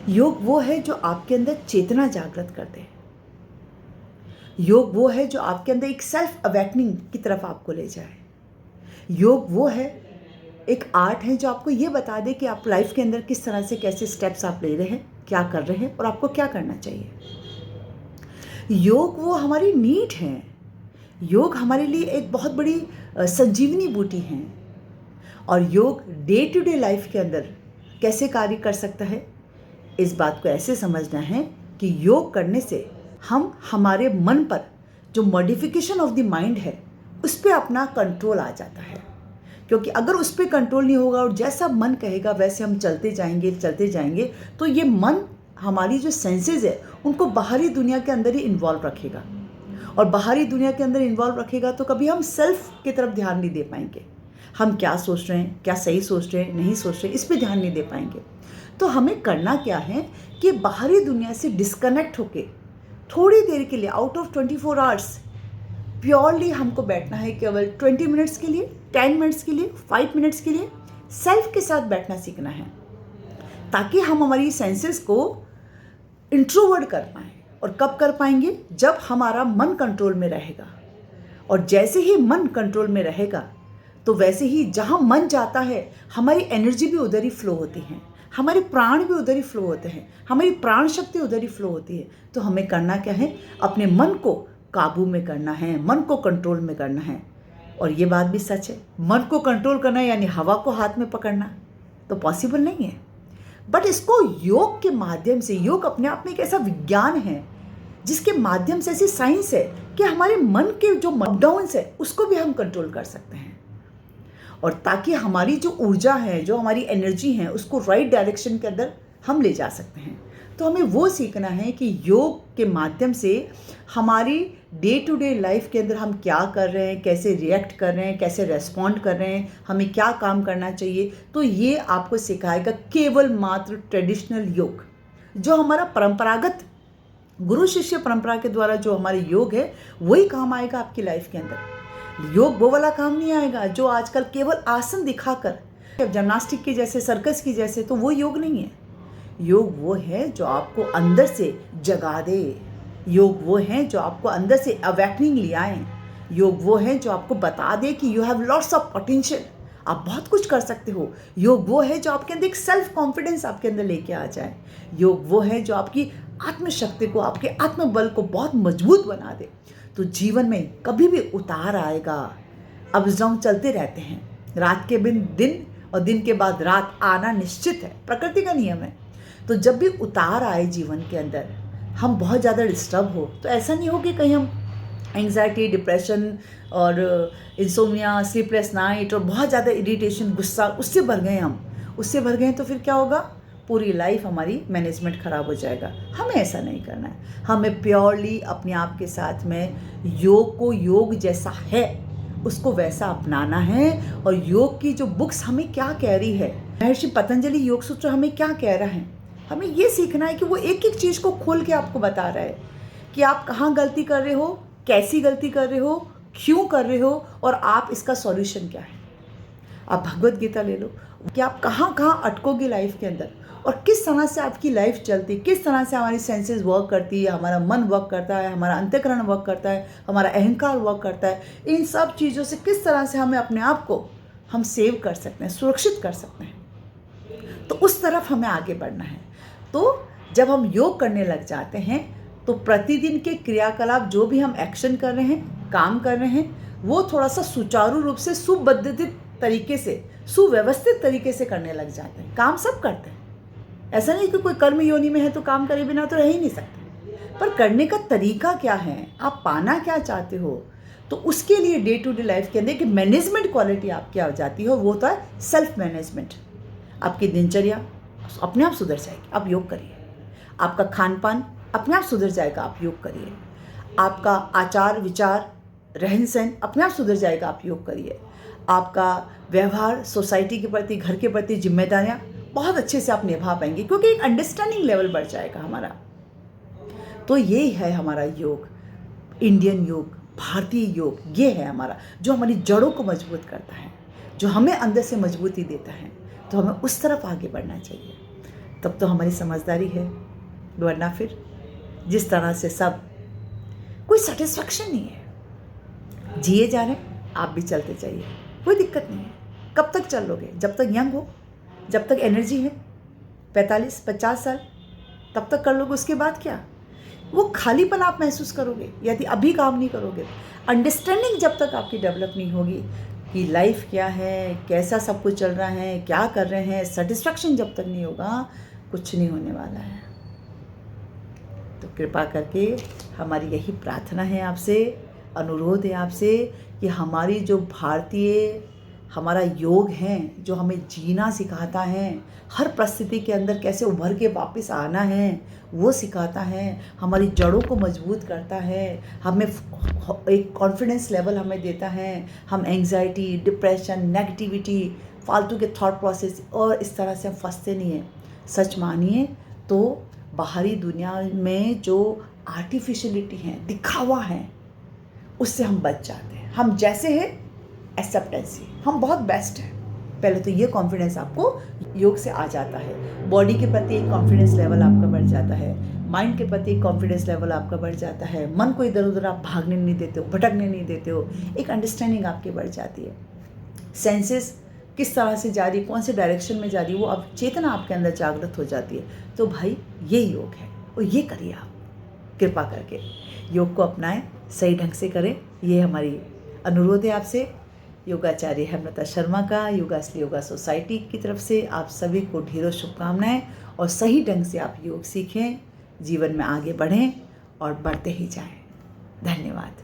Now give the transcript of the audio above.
योग वो है जो आपके अंदर चेतना जागृत कर दे। योग वो है जो आपके अंदर एक सेल्फ अवेकनिंग की तरफ आपको ले जाए। योग वो है, एक आर्ट है जो आपको ये बता दे कि आप लाइफ के अंदर किस तरह से कैसे स्टेप्स आप ले रहे हैं, क्या कर रहे हैं और आपको क्या करना चाहिए। योग वो हमारी नीड है। योग हमारे लिए एक बहुत बड़ी संजीवनी बूटी है। और योग डे टू डे लाइफ के अंदर कैसे कार्य कर सकता है, इस बात को ऐसे समझना है कि योग करने से हम हमारे मन पर जो मॉडिफिकेशन ऑफ द माइंड है उस पर अपना कंट्रोल आ जाता है। क्योंकि अगर उस पर कंट्रोल नहीं होगा और जैसा मन कहेगा वैसे हम चलते जाएंगे तो ये मन हमारी जो सेंसेस है उनको बाहरी दुनिया के अंदर ही इन्वॉल्व रखेगा। और बाहरी दुनिया के अंदर इन्वॉल्व रखेगा तो कभी हम सेल्फ की तरफ ध्यान नहीं दे पाएंगे। हम क्या सोच रहे हैं, क्या सही सोच रहे हैं, नहीं सोच रहे, इस पर ध्यान नहीं दे पाएंगे। तो हमें करना क्या है कि बाहरी दुनिया से डिस्कनेक्ट होके थोड़ी देर के लिए, आउट ऑफ 24 आवर्स, प्योरली हमको बैठना है। केवल 20 मिनट्स के लिए, 10 मिनट्स के लिए, 5 मिनट्स के लिए सेल्फ के साथ बैठना सीखना है, ताकि हम हमारी सेंसेस को इंट्रोवर्ट कर पाएँ। और कब कर पाएंगे? जब हमारा मन कंट्रोल में रहेगा। और जैसे ही मन कंट्रोल में रहेगा तो वैसे ही जहाँ मन जाता है हमारी एनर्जी भी उधर ही फ्लो होती है, हमारे प्राण भी उधर ही फ्लो होते हैं, हमारी प्राण शक्ति उधर ही फ्लो होती है। तो हमें करना क्या है? अपने मन को काबू में करना है, मन को कंट्रोल में करना है। और ये बात भी सच है, मन को कंट्रोल करना यानी हवा को हाथ में पकड़ना तो पॉसिबल नहीं है। बट इसको योग के माध्यम से, योग अपने आप में एक ऐसा विज्ञान है जिसके माध्यम से, ऐसी साइंस है कि हमारे मन के जो डाउन्स है उसको भी हम कंट्रोल कर सकते हैं। और ताकि हमारी जो ऊर्जा है, जो हमारी एनर्जी है, उसको राइट डायरेक्शन के अंदर हम ले जा सकते हैं। तो हमें वो सीखना है कि योग के माध्यम से हमारी डे टू डे लाइफ के अंदर हम क्या कर रहे हैं, कैसे रिएक्ट कर रहे हैं, कैसे रेस्पॉन्ड कर रहे हैं, हमें क्या काम करना चाहिए। तो ये आपको सिखाएगा केवल मात्र ट्रेडिशनल योग, जो हमारा परंपरागत गुरु शिष्य परंपरा के द्वारा जो हमारे योग है वही काम आएगा आपकी लाइफ के अंदर। योग वो वाला काम नहीं आएगा जो आजकल केवल आसन दिखाकर, जिम्नास्टिक की जैसे, सर्कस की जैसे, तो वो योग नहीं है। योग वो है जो आपको अंदर से जगा दे। योग वो है जो आपको अंदर से अवेकनिंग ले आए। योग वो है जो आपको बता दे कि you have lots of potential, आप बहुत कुछ कर सकते हो। योग वो है जो आपके अंदर एक सेल्फ कॉन्फिडेंस आपके अंदर लेके आ जाए। योग वो है जो आपकी आत्मशक्ति को, आपके आत्मबल को बहुत मजबूत बना दे। तो जीवन में कभी भी उतार आएगा, अप्स डाउन चलते रहते हैं। रात के बिन दिन और दिन के बाद रात आना निश्चित है, प्रकृति का नियम है। तो जब भी उतार आए जीवन के अंदर, हम बहुत ज़्यादा डिस्टर्ब हो, तो ऐसा नहीं हो कि कहीं हम एंग्जाइटी, डिप्रेशन और इंसोम्निया, स्लीपलेस नाइट और बहुत ज़्यादा इरिटेशन, गुस्सा, उससे भर गए उससे भर गए तो फिर क्या होगा? पूरी लाइफ हमारी मैनेजमेंट ख़राब हो जाएगा। हमें ऐसा नहीं करना है। हमें प्योरली अपने आप के साथ में योग को योग जैसा है उसको वैसा अपनाना है। और योग की जो बुक्स हमें क्या कह रही है, महर्षि पतंजलि योग सूत्र हमें क्या कह रहा है, हमें ये सीखना है कि वो एक एक चीज़ को खोल के आपको बता रहा है कि आप कहाँ गलती कर रहे हो, कैसी गलती कर रहे हो, क्यों कर रहे हो और आप इसका सॉल्यूशन क्या है। आप भगवत गीता ले लो कि आप कहाँ कहाँ अटकोगे लाइफ के अंदर और किस तरह से आपकी लाइफ चलती, किस तरह से हमारी सेंसेस वर्क करती है, हमारा मन वर्क करता है, हमारा अंतःकरण वर्क करता है, हमारा अहंकार वर्क करता है। इन सब चीज़ों से किस तरह से हमें अपने आप को हम सेव कर सकते हैं, सुरक्षित कर सकते हैं। तो उस तरफ हमें आगे बढ़ना है। तो जब हम योग करने लग जाते हैं तो प्रतिदिन के क्रियाकलाप, जो भी हम एक्शन कर रहे हैं, काम कर रहे हैं, वो थोड़ा सा सुचारू रूप से, सुबद्धित तरीके से, सुव्यवस्थित तरीके से करने लग जाते हैं। काम सब करते हैं, ऐसा नहीं कि कोई कर्म योनि में है तो काम करे बिना तो रह ही नहीं सकते। पर करने का तरीका क्या है, आप पाना क्या चाहते हो, तो उसके लिए डे टू डे लाइफ के अंदर कि मैनेजमेंट क्वालिटी आपकी आ जाती है, वो होता है सेल्फ मैनेजमेंट। आपकी दिनचर्या अपने आप सुधर जाएगी, आप योग करिए। आपका खान पान अपने आप सुधर जाएगा, आप योग करिए। आपका आचार विचार, रहन सहन अपने आप सुधर जाएगा, आप योग करिए। आपका व्यवहार सोसाइटी के प्रति, घर के प्रति जिम्मेदारियाँ बहुत अच्छे से आप निभा पाएंगे, क्योंकि एक अंडरस्टैंडिंग लेवल बढ़ जाएगा हमारा। तो ये है हमारा योग, इंडियन योग, भारतीय योग। ये है हमारा जो हमारी जड़ों को मजबूत करता है, जो हमें अंदर से मजबूती देता है। तो हमें उस तरफ आगे बढ़ना चाहिए। तब तो हमारी समझदारी है, वरना फिर जिस तरह से सब कोई सेटिस्फैक्शन नहीं है, जिए जा रहे हैं, आप भी चलते जाइए, कोई दिक्कत नहीं है। कब तक चल लोगे? जब तक यंग हो, जब तक एनर्जी है, 45-50 साल तब तक कर लोगे। उसके बाद क्या? वो खालीपन आप महसूस करोगे यदि अभी काम नहीं करोगे। अंडरस्टैंडिंग जब तक आपकी डेवलप नहीं होगी कि लाइफ क्या है, कैसा सब कुछ चल रहा है, क्या कर रहे हैं, सेटिस्फैक्शन जब तक नहीं होगा, कुछ नहीं होने वाला है। तो कृपा करके हमारी यही प्रार्थना है आपसे, अनुरोध है आपसे कि हमारी जो भारतीय हमारा योग है, जो हमें जीना सिखाता है, हर परिस्थिति के अंदर कैसे उभर के वापस आना है वो सिखाता है, हमारी जड़ों को मजबूत करता है, हमें एक कॉन्फिडेंस लेवल हमें देता है। हम एंग्जाइटी, डिप्रेशन, नेगेटिविटी, फालतू के थॉट प्रोसेस और इस तरह से हम फंसते नहीं हैं। सच मानिए तो बाहरी दुनिया में जो आर्टिफिशियलिटी है, दिखावा है, उससे हम बच जाते हैं। हम जैसे हैं एक्सेप्टेंस ही, हम बहुत बेस्ट हैं। पहले तो ये कॉन्फिडेंस आपको योग से आ जाता है। बॉडी के प्रति एक कॉन्फिडेंस लेवल आपका बढ़ जाता है, माइंड के प्रति एक कॉन्फिडेंस लेवल आपका बढ़ जाता है, मन को इधर उधर आप भागने नहीं देते हो, भटकने नहीं देते हो, एक अंडरस्टैंडिंग आपकी बढ़ जाती है। सेंसेस किस तरह से जा रही, कौन से डायरेक्शन में जा रही, वो अब चेतना आपके अंदर जागृत हो जाती है। तो भाई ये योग है और ये करिए आप, कृपा करके योग को अपनाएं, सही ढंग से करें। ये हमारी अनुरोध है आपसे। योगाचार्य हेमलता शर्मा का योगाश्री योगा सोसाइटी की तरफ से आप सभी को ढेरों शुभकामनाएं, और सही ढंग से आप योग सीखें, जीवन में आगे बढ़ें और बढ़ते ही जाएं। धन्यवाद।